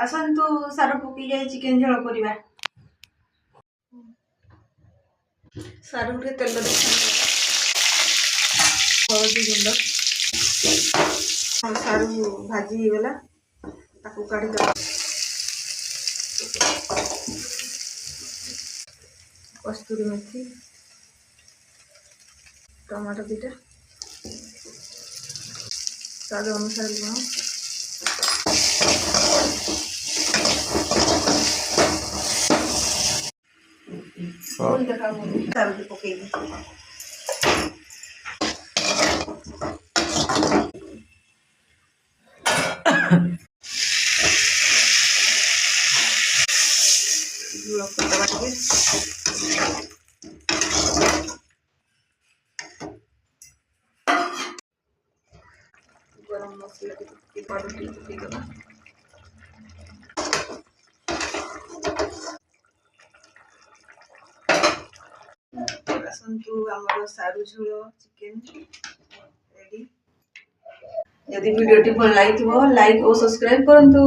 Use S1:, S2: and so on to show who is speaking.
S1: आसतु सार पकई जाए चिकेन झोल करवा। सारू रे तेल हलदी गुंड सारू भाजी गला ताकू काढ़ी दे कस्तूरी मेथी टमाटो दीटा स्वाद अनुसार लुण सारू पकई गरम मसला पकेदबा आसतु आमर सारू झोल चिकेन रेडी। यदि वीडियो भल लगी लाइक और सब्सक्राइब करंतु।